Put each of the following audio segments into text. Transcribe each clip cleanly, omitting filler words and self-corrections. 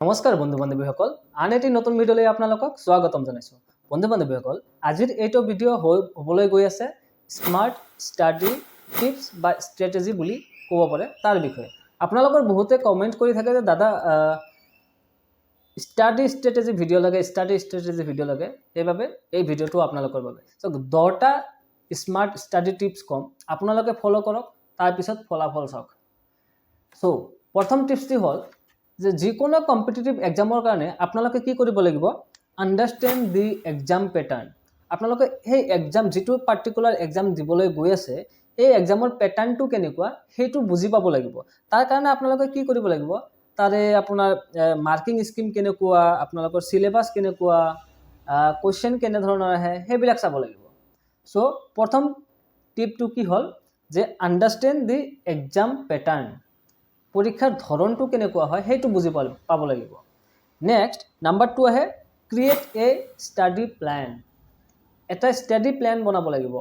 নমস্কাৰ বন্ধু বান্ধৱীসকল, আন এটি নতুন ভিডিঅ'লৈ আপোনালোকক স্বাগতম জনাইছোঁ। বন্ধু বান্ধৱীসকল, আজিৰ এইটো ভিডিঅ' হ'বলৈ গৈ আছে স্মাৰ্ট ষ্টাডি টিপছ বা ষ্ট্ৰেটেজি বুলি ক'ব পাৰে তাৰ বিষয়ে। আপোনালোকৰ বহুতে কমেণ্ট কৰি থাকে যে দাদা ষ্টাডি ষ্ট্ৰেটেজি ভিডিঅ' লাগে, সেইবাবে এই ভিডিঅ'টো আপোনালোকৰ বাবে। চ' 10টা স্মাৰ্ট ষ্টাডি টিপছ কম, আপোনালোকে ফ'ল' কৰক, তাৰপিছত ফলাফল চাওক। চ' প্ৰথম টিপছটি হ'ল যে যিকোনো কম্পিটিটিভ এক্সামৰ কাৰণে আপোনালোকে কি কৰিব লাগিব, আণ্ডাৰষ্টেণ্ড দি এক্সাম পেটাৰ্ণ। আপোনালোকে সেই এক্সাম যিটো পাৰ্টিকুলাৰ এক্সাম দিবলৈ গৈ আছে এই এক্সামৰ পেটাৰ্ণটো কেনেকুৱা সেইটো বুজি পাব লাগিব। তাৰ কাৰণে আপোনালোকে কি কৰিব লাগিব, তাৰে আপোনাৰ মাৰ্কিং স্কিম কেনেকুৱা, আপোনালোকৰ চিলেবাছ কেনেকুৱা, কুৱেশ্যন কেনেধৰণৰ আহে সেইবিলাক চাব লাগিব। চ' প্ৰথম টিপটো কি হ'ল যে আণ্ডাৰষ্টেণ্ড দি এক্সাম পেটাৰ্ণ। পৰীক্ষাৰ ধৰণটো কেনেকুৱা হয় সেইটো বুজি পাব লাগিব। নেক্সট নাম্বাৰ 2 আহে ক্ৰিয়েট এ ষ্টাডি প্লেন। এটা ষ্টাডি প্লেন বনাব লাগিব।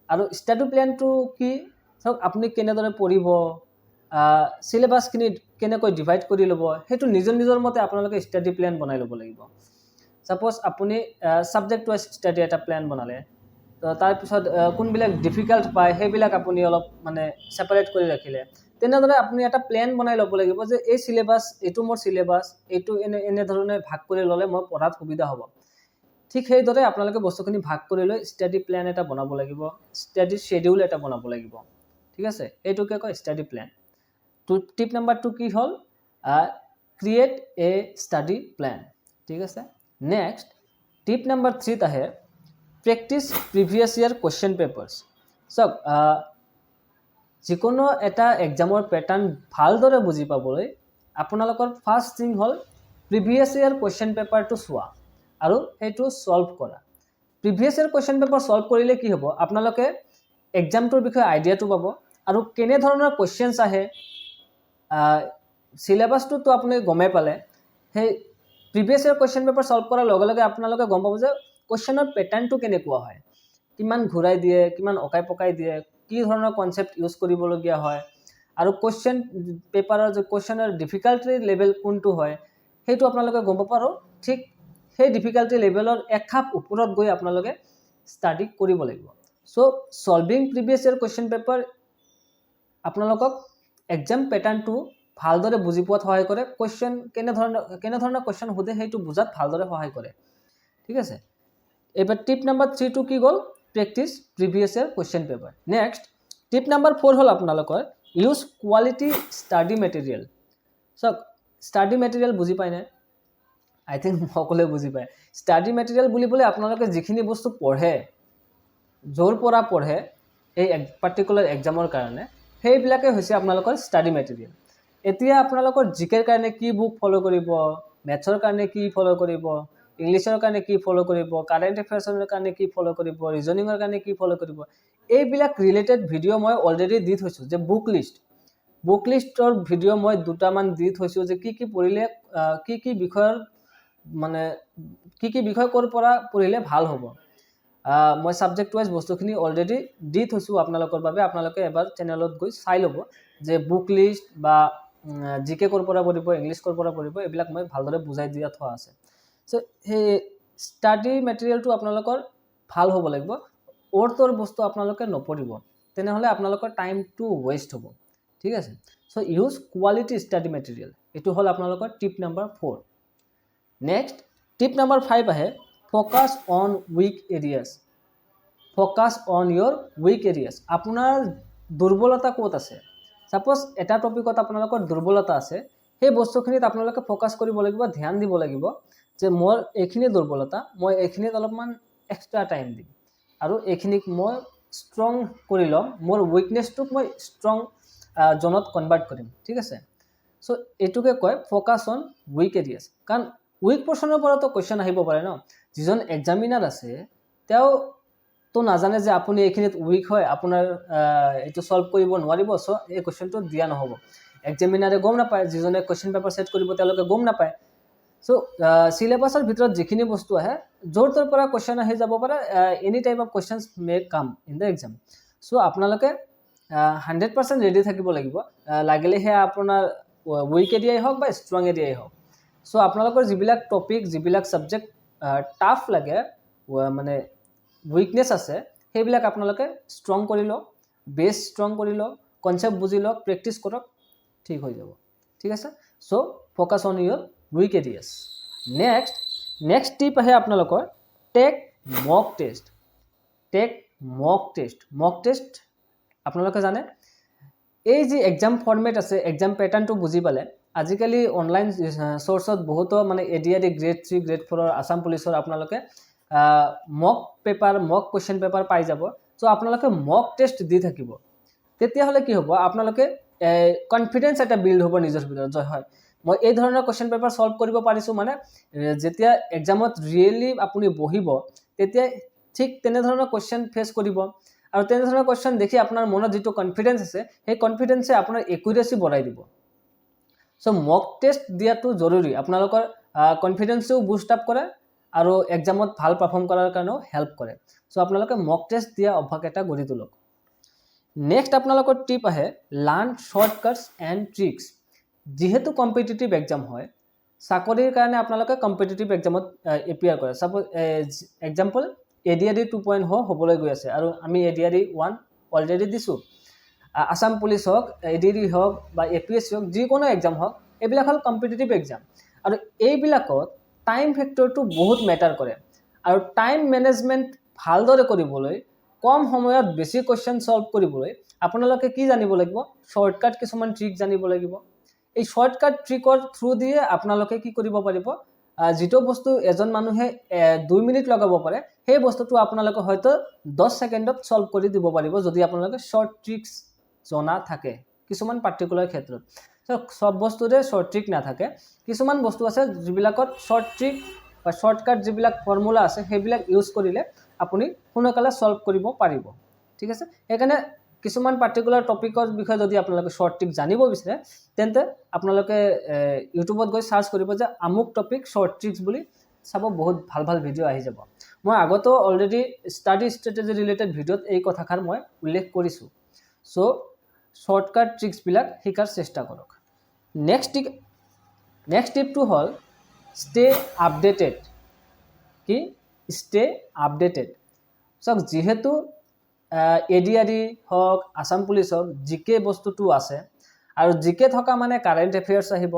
আৰু ষ্টাডি প্লেনটো কি, চাওক আপুনি কেনেদৰে পঢ়িব, চিলেবাছখিনি কেনেকৈ ডিভাইড কৰি ল'ব, সেইটো নিজৰ মতে আপোনালোকে ষ্টাডি প্লেন বনাই ল'ব লাগিব। ছাপ'জ আপুনি ছাবজেক্ট ৱাইজ ষ্টাডি এটা প্লেন বনালে, তো তাৰপিছত কোনবিলাক ডিফিকাল্ট পায় সেইবিলাক আপুনি অলপ ছেপাৰেট কৰি ৰাখিলে। তেনেদৰে আপুনি এটা প্লেন বনাই ল'ব লাগিব যে এই চিলেবাছ, এইটো মোৰ চিলেবাছ, এইটো এনেধৰণে ভাগ কৰি ল'লে মই পঢ়াত সুবিধা হ'ব। ঠিক সেইদৰে আপোনালোকে বস্তুখিনি ভাগ কৰি লৈ ষ্টাডি প্লেন এটা বনাব লাগিব, ষ্টাডি শ্বেডিউল এটা বনাব লাগিব। ঠিক আছে, এইটোকে কয় ষ্টাডি প্লেন। টিপ নাম্বাৰ 2 কি হ'ল, ক্ৰিয়েট এ ষ্টাডি প্লেন। ঠিক আছে। নেক্সট টিপ নাম্বাৰ 3 আহে প্ৰেক্টিছ প্ৰিভিয়াছ ইয়াৰ কুৱেশ্যন পেপাৰ্ছ। চাওক যিকোনো এটা এক্সামৰ পেটাৰ্ণ ভালদৰে বুজি পাবলৈ আপোনালোকৰ ফাৰ্ষ্ট থিং হ'ল প্ৰিভিয়াছ ইয়াৰ কুৱেশ্যন পেপাৰটো চোৱা আৰু সেইটো ছল্ভ কৰা। প্ৰিভিয়াছ ইয়াৰ কুৱেশ্যন পেপাৰ ছল্ভ কৰিলে কি হ'ব, আপোনালোকে এক্সামটোৰ বিষয়ে আইডিয়াটো পাব আৰু কেনেধৰণৰ কুৱেশ্যনছ আহে। চিলেবাছটোতো আপুনি গমেই পালে, সেই প্ৰিভিয়াছ ইয়াৰ কুৱেশ্যন পেপাৰ ছল্ভ কৰাৰ লগে লগে আপোনালোকে গম পাব যে কুৱেশ্যনৰ পেটাৰ্ণটো কেনেকুৱা হয়, কিমান ঘূৰাই দিয়ে, কিমান অকাই পকাই দিয়ে, কি ধৰণৰ কনচেপ্ট ইউজ কৰিবলগীয়া হয়, আৰু কুৱেশ্যন পেপাৰৰ যে কুৱেশ্যনৰ ডিফিকাল্টি লেভেল কোনটো হয় সেইটো আপোনালোকে গম পাব। আৰু ঠিক সেই ডিফিকাল্টি লেভেলৰ এক খাপ ওপৰত গৈ আপোনালোকে ষ্টাডি কৰিব লাগিব। চ' ছলভিং প্ৰিভিয়াছ ইয়াৰ কুৱেশ্যন পেপাৰ আপোনালোকক এক্সাম পেটাৰ্ণটো ভালদৰে বুজি পোৱাত সহায় কৰে, কুৱেশ্যন কেনেধৰণৰ কুৱেশ্যন সোধে সেইটো বুজাত ভালদৰে সহায় কৰে। ঠিক আছে। এবাৰ টিপ নাম্বাৰ 3টো কি গ'ল, প্ৰেক্টিছ প্ৰিভিয়াছ ইয়াৰ question paper. Next tip number 4 হ'ল আপোনালোকৰ ইউজ কোৱালিটি ষ্টাডি মেটেৰিয়েল। চাওক ষ্টাডি মেটেৰিয়েল বুজি পায়নে? আই থিংক সকলোৱে বুজি পায়। ষ্টাডি মেটেৰিয়েল বুলিবলৈ আপোনালোকে যিখিনি বস্তু পঢ়ে, য'ৰ পৰা পঢ়ে এই পাৰ্টিকুলাৰ এক্সামৰ কাৰণে, সেইবিলাকে হৈছে আপোনালোকৰ ষ্টাডি মেটেৰিয়েল। এতিয়া আপোনালোকৰ জিকেৰ কাৰণে কি বুক ফ'ল' কৰিব, মেথছৰ কাৰণে কি ফ'ল' কৰিব, ইংলিছৰ কাৰণে কি ফ'ল' কৰিব, কাৰেণ্ট এফেয়াৰ্ছৰ কাৰণে কি ফ'ল' কৰিব, ৰিজনিঙৰ কাৰণে কি ফ'ল' কৰিব, এইবিলাক ৰিলেটেড ভিডিঅ' মই অলৰেডি দি থৈছোঁ। যে বুক লিষ্টৰ ভিডিঅ' মই 2টামান দি থৈছোঁ, যে কি পঢ়িলে কি বিষয়ৰ বিষয় ক'ৰ পৰা পঢ়িলে ভাল হ'ব। মই ছাবজেক্ট ৱাইজ বস্তুখিনি অলৰেডি দি থৈছোঁ আপোনালোকৰ বাবে। আপোনালোকে এবাৰ চেনেলত গৈ চাই ল'ব যে বুক লিষ্ট বা জিকে ক'ৰ পৰা পঢ়িব, ইংলিছ ক'ৰ পৰা পঢ়িব, এইবিলাক মই ভালদৰে বুজাই দিয়া থোৱা আছে। চ' সেই ষ্টাডি মেটেৰিয়েলটো আপোনালোকৰ ভাল হ'ব লাগিব। অ'ৰ বস্তু আপোনালোকে নপঢ়িব, তেনেহ'লে আপোনালোকৰ টাইমটো ৱেষ্ট হ'ব। ঠিক আছে। So' use quality study material, এইটো হ'ল আপোনালোকৰ tip number 4। Next tip number 5 আহে focus on weak areas. Focus on your weak areas. আপোনাৰ দুৰ্বলতা ক'ত আছে? ছাপ'জ এটা টপিকত আপোনালোকৰ দুৰ্বলতা আছে, সেই বস্তুখিনিত আপোনালোকে ফ'কাছ কৰিব লাগিব, ধ্যান দিব লাগিব যে মোৰ এইখিনি দুৰ্বলতা, মই এইখিনিত অলপমান এক্সট্ৰা টাইম দিম আৰু এইখিনিক মই ষ্ট্ৰং কৰি ল'ম, মোৰ উইকনেছটোক মই ষ্ট্ৰং জোনত কনভাৰ্ট কৰিম। ঠিক আছে। চ' এইটোকে কয় ফ'কাছ অন উইক এৰিয়াছ। কাৰণ উইক পৰ্চনৰ পৰাতো কুৱেশ্যন আহিব পাৰে ন। যিজন এক্সামিনাৰ আছে তেওঁতো নাজানে যে আপুনি এইখিনিত উইক হয়, আপোনাৰ এইটো ছল্ভ কৰিব নোৱাৰিব, চ' এই কুৱেশ্যনটো দিয়া নহ'ব। এক্সামিনাৰে গম নাপায়, যিজনে কুৱেশ্যন পেপাৰ ছেট কৰিব তেওঁলোকে গম নাপায়। চ' চিলেবাছৰ ভিতৰত যিখিনি বস্তু আহে, য'ৰ ত'ৰ পৰা কুৱেশ্যন আহি যাব পাৰে, any type of questions May come in the exam. চ' আপোনালোকে 100% ৰেডি থাকিব লাগিব, লাগিলে সেয়া আপোনাৰ উইক এৰিয়াই হওক বা ষ্ট্ৰং এৰিয়াই হওক। সো আপোনালোকৰ যিবিলাক টপিক যিবিলাক সাবজেক্ট টাফ লাগে মানে উইকনেছ আছে সেইবিলাক আপোনালোকে ষ্ট্ৰং কৰি লওক বেছ ষ্ট্ৰং কৰি লওক কনসেপ্ট বুজি লওক প্ৰেক্টিছ কৰক ঠিক হৈ যাব ঠিক আছে so focus on your weak areas next tip আহে আপোনালোকৰ টেক মক টেষ্ট আপোনালোকে জানে এই যে এক্সাম ফৰ্মেট আছে এক্সাম প্যাটাৰ্নটো বুজি পালে আজিকালি অনলাইন সোৰ্সত বহুতো মানে এডিআৰই গ্ৰেড 3 গ্ৰেড 4 আসাম পুলিচৰ আপোনালোকে মক কোৱেশ্চন পেপাৰ পাই যাব সো আপোনালোকে মক টেষ্ট দি থাকিব তেতিয়া হলে কি হ'ব আপোনালোকে কনফিডেন্স এটা বিল্ড হ'ব নিজৰ ভিতৰত যে হয় মই এই ধৰণৰ কোৱেশ্চন পেপাৰ সলভ কৰিব পাৰিছো মানে যেতিয়া এক্সামত ৰিয়েলি আপুনি বহিব তেতিয়া ঠিক তেনে ধৰণৰ কোৱেশ্চন ফেস কৰিব আৰু তেনে ধৰণৰ কোৱেশ্চন দেখি আপোনাৰ মনত যেটো কনফিডেন্স আছে সেই কনফিডেন্সে আপোনাৰ একুৰেসি বঢ়াই দিব সো মক টেষ্ট দিয়াটো জৰুৰী আপোনালোকৰ কনফিডেন্সও বুষ্ট আপ কৰে আৰু এক্সামত ভাল পাৰফৰ্ম কৰাৰ কাৰণেও হেল্প কৰে সো আপোনালোকে মক টেষ্ট দিয়া অভ্যাস এটা গঢ়ি তোলক নেক্সট আপোনালোকৰ টিপ আহে লাৰ্ন শৰ্টকাটস এণ্ড ট্ৰিক্স যেহেতু কম্পিটিটিভ এক্সাম হয় চাকৰিৰ কাৰণে আপোনালোকে কম্পিটিটিভ এক্সামত এপিয়াৰ কৰে সাপোজ এক্সাম্পল এডিআৰই 2.0 হ'বলৈ গৈ আছে আৰু আমি এডিআৰই 1 অলৰেডি দিছো আসাম পুলিচ হওক এডিআৰই হওক বা এপিএসসি হওক যিকোনো এক্সাম হওক এইবিলাক হল কম্পিটিটিভ এক্সাম আৰু এইবিলাকত টাইম ফেক্টৰটো বহুত মেটাৰ কৰে আৰু টাইম মেনেজমেন্ট ভালদৰে কৰিবলৈ কম সময়ত বেছি কোৱেশ্চন সলভ কৰিবলৈ আপোনালোকে কি জানিব লাগিব শৰ্টকাট কিছুমান ট্ৰিক জানিব লাগিব এই শৰ্টকাট ট্ৰিকৰ থ্ৰু দিয়ে আপোনালোকে কি কৰিব পাৰিব যেটো বস্তু এজন মানুহে 2 মিনিট লগাব পাৰে সেই বস্তুটো আপোনালোকে হয়তো 10 সেকেন্ডত সলভ কৰি দিব পাৰিব যদি আপোনালোকে শৰ্ট ট্ৰিক্স জনা থাকে কিছুমান পাৰ্টিকুলাৰ ক্ষেত্ৰত সব বস্তুৰে শৰ্ট ট্ৰিক নাথাকে কিছুমান বস্তু আছে যিবিলাকত শৰ্ট ট্ৰিক বা শৰ্টকাট যিবিলাক ফৰ্মুলা আছে সেইবিলাক ইউজ কৰিলে আপুনি সোনকালে সলভ কৰিব পাৰিব ঠিক আছে এখানে কিছুমান পাৰ্টিকুলাৰ টপিকৰ বিষয়ে যদি আপোনালোকে শৰ্ট ট্ৰিক জানিব বিচাৰে তেন্তে আপোনালোকে ইউটিউবত গৈ সাৰ্চ কৰিব যে আমুক টপিক শৰ্ট ট্ৰিক্স বুলি চাব বহুত ভাল ভিডিও আহি যাব মই আগতো অলৰেডি ষ্টাডি ষ্ট্ৰেটেজি ৰিলেটেড ভিডিওত এই কথাখাৰ মই উল্লেখ কৰিছো সো শৰ্টকাট ট্ৰিক্স বিলাক শিকাৰ চেষ্টা কৰক নেক্সট টিপটো হল ষ্টে আপডেটেড কি ষ্টে আপডেটেড সব যেহেতু এডিআৰই হওক আসাম পুলিচ হওক জিকে বস্তুটো আছে আৰু জিকে থকা মানে কাৰেন্ট এফেয়াৰ্স আহিব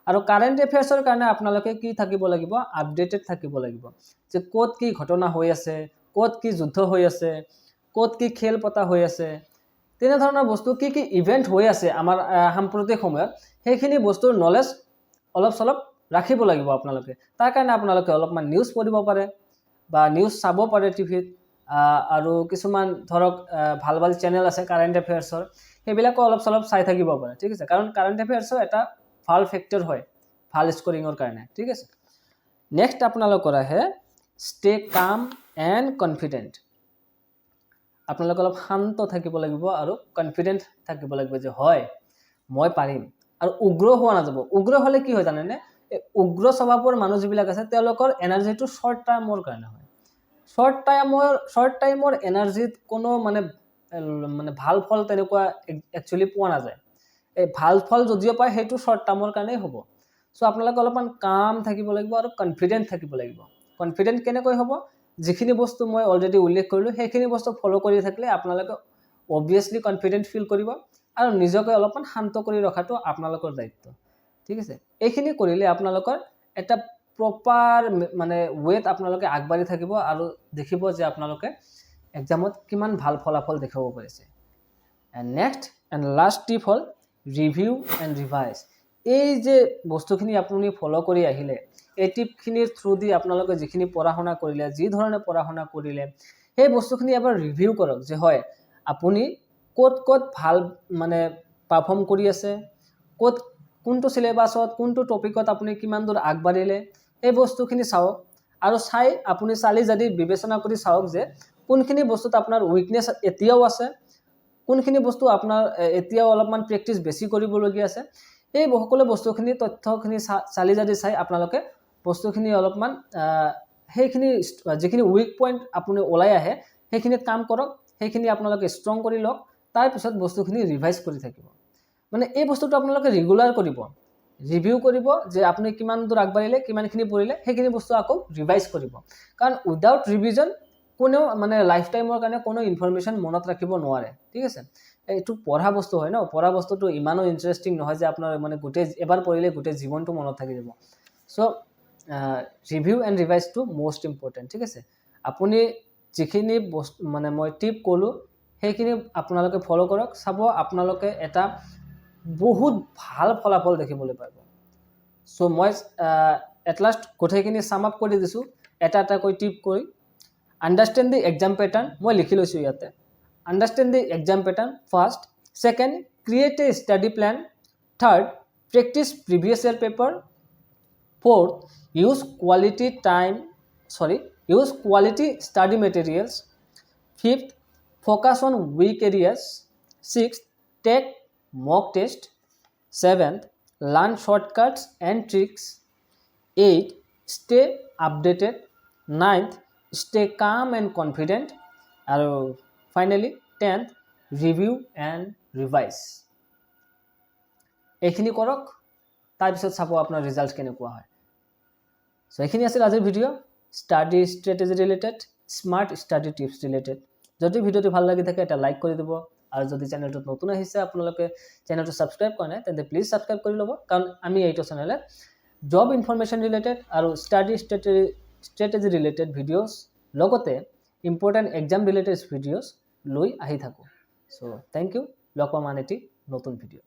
আৰু কাৰেন্ট এফেয়াৰ্সৰ কাৰণে আপোনালোকে কি থাকিব লাগিব আপডেটেড থাকিব লাগিব যে ক'ত কি ঘটনা হৈ আছে ক'ত কি যুদ্ধ হৈ আছে ক'ত কি খেল পতা হৈ আছে তেনে ধৰণৰ বস্তু কি ইভেন্ট হৈ আছে আমাৰ সাম্প্ৰতিক সময়ত সেইখিনি বস্তুৰ নলেজ অলপ সলপ ৰাখিব লাগিব আপোনালোকে তাৰ কাৰণে আপোনালোকে অলপমান নিউজ পঢ়িব পাৰে বা নিউজ চাব পাৰে টিভিত আৰু কিছুমান ধৰক ভাল চেনেল আছে কাৰেন্ট এফেয়াৰ্সৰ সেইবিলাকো অলপ সলপ চাই থাকিব পাৰে ঠিক আছে কাৰণ কাৰেন্ট এফেয়াৰ্সৰ এটা ভাল ফেক্টৰ হয় ভাল স্কোৰিংৰ কাৰণে ঠিক আছে নেক্সট আপোনালোকৰ আহে ষ্টে কাম এণ্ড কনফিডেন্ট আপোনালোক অলপ শান্ত থাকিব লাগিব আৰু কনফিডেন্ট থাকিব লাগিব যে হয় মই পাৰিম আৰু উগ্ৰ হোৱা নাযাব উগ্ৰ হলে কি হয় জানেনে উগ্ৰ স্বভাৱৰ মানুহ যিবিলাক আছে তেওঁলোকৰ এনাৰ্জিটো শৰ্ট টাইমৰ কাৰণে হয় শৰ্ট টাইমৰ এনাৰ্জিত কোনো মানে ভাল ফল তেনেকুৱা একচুয়ালি পোৱা নাযায় এই ভাল ফল যদিও পায় হেতু শৰ্ট টাইমৰ কাৰণেই হ'ব সো আপোনালোক অলপমান কাম থাকিব লাগিব আৰু কনফিডেন্ট থাকিব লাগিব কনফিডেন্ট কেনেকৈ হ'ব যিখিনি বস্তু মই অলৰেডি উল্লেখ কৰিলো সেইখিনি বস্তু ফলো কৰি থাকিলে আপোনালোকে অবভিয়াসলি কনফিডেন্ট ফিল কৰিব আৰু নিজকে অলপমান শান্ত কৰি ৰখাটো আপোনালোকৰ দায়িত্ব ঠিক আছে এইখিনি কৰিলে আপোনালোকৰ এটা প্ৰপাৰ মানে ওয়েট আপোনালোকে আগবাঢ়ি থাকিব আৰু দেখিব যে আপোনালোকে এক্সামত কিমান ভাল ফলাফল দেখাব পাৰিছে and next and last tip hall review and revise এই যে বস্তুখিনি আপুনি ফলো কৰি আহিলে এই টিপখিনিৰ থ্ৰু দি আপোনালোকে যিখিনি পঢ়া শুনা কৰিলে যি ধৰণে পঢ়া শুনা কৰিলে সেই বস্তুখিনি এবাৰ ৰিভিউ কৰক যে হয় আপুনি ক'ত ভাল মানে পাৰফৰ্ম কৰি আছে ক'ত কোনটো সিলেবাসত কোনটো টপিকত আপুনি কিমান দূৰ আগবাঢ়িলে এই বস্তুখিনি চাওক আৰু চাই আপুনি চালি যদি বিবেচনা কৰি চাওক যে কোনখিনি বস্তুত আপোনাৰ উইকনেছ এতিয়াও আছে কোনখিনি বস্তু আপোনাৰ এতিয়াও অলপমান প্ৰেক্টিস বেছি কৰিবলগীয়া আছে এই সকলো বস্তুখিনি তথ্যখিনি চালি যদি চাই আপোনালোকে বস্তুখিনি অলপমান সেইখিনি যিখিনি উইক পইণ্ট আপুনি ওলাই আহে সেইখিনিত কাম কৰক সেইখিনি আপোনালোকে ষ্ট্ৰং কৰি লওক তাৰ পিছত বস্তুখিনি ৰিভাইজ কৰি থাকিব মানে এই বস্তুটো আপোনালোকে ৰেগুলাৰ কৰিব ৰিভিউ কৰিব যে আপুনি কিমান দূৰ আগবাঢ়িলে, কিমানখিনি পঢ়িলে, সেইখিনি বস্তু আকৌ ৰিভাইজ কৰিব। কাৰণ উইদাউট ৰিভিজন কোনেও মানে লাইফ টাইমৰ কাৰণে কোনো ইনফৰমেশ্যন মনত ৰাখিব নোৱাৰে, ঠিক আছে। এইটো পঢ়া বস্তু হয় ন, পঢ়া বস্তুটো ইমানো ইণ্টাৰেষ্টিং নহয় যে আপোনাৰ মানে গোটেই এবাৰ পঢ়িলে গোটেই জীৱনটো মনত থাকি যাব। চ' ৰিভিউ এণ্ড ৰিভাইজটো মষ্ট ইম্পৰ্টেণ্ট, ঠিক আছে। আপুনি যিখিনি বস্তু মানে মই টিপ ক'লোঁ সেইখিনি আপোনালোকে ফ'ল' কৰক, চাব আপোনালোকে এটা বহুত ভাল ফলাফল দেখিবলৈ পাব। চ' মই এট লাষ্ট গোটেইখিনি ছাম আপ কৰি দিছোঁ এটা এটাকৈ টিপ কৰি। আণ্ডাৰষ্টেণ্ড দি এক্সাম পেটাৰ্ণ মই লিখি লৈছোঁ ইয়াতে। Understand the exam pattern first, second create a study plan, third practice previous year paper, fourth use quality study materials, fifth focus on weak areas, sixth take mock test, seventh learn shortcuts and tricks, eighth stay updated, ninth stay calm and confident, and finally 10th review and revise. এইখিনি কৰক, তাৰপিছত চাব আপোনাৰ result কেনেকুৱা হয়। চ' এইখিনি আছিল আজিৰ video' study strategy related, smart study tips related. যদি ভিডিঅ'টো ভাল লাগি থাকে এটা লাইক কৰি দিব, আৰু যদি চেনেলটোত নতুন আহিছে আপোনালোকে চেনেলটো ছাবস্ক্ৰাইব কৰা নাই তেন্তে প্লিজ ছাবস্ক্ৰাইব কৰি ল'ব, কাৰণ আমি এইটো চেনেলে জব ইনফৰমেশ্যন ৰিলেটেড আৰু ষ্টাডি ষ্ট্ৰেটেজি ৰিলেটেড ভিডিঅ'ছ লগতে ইম্পৰ্টেণ্ট এক্সাম ৰিলেটেড ভিডিঅ'ছ লৈ আহি থাকোঁ। চ' থেংক ইউ, লগ পাম আন এটি নতুন ভিডিঅ'।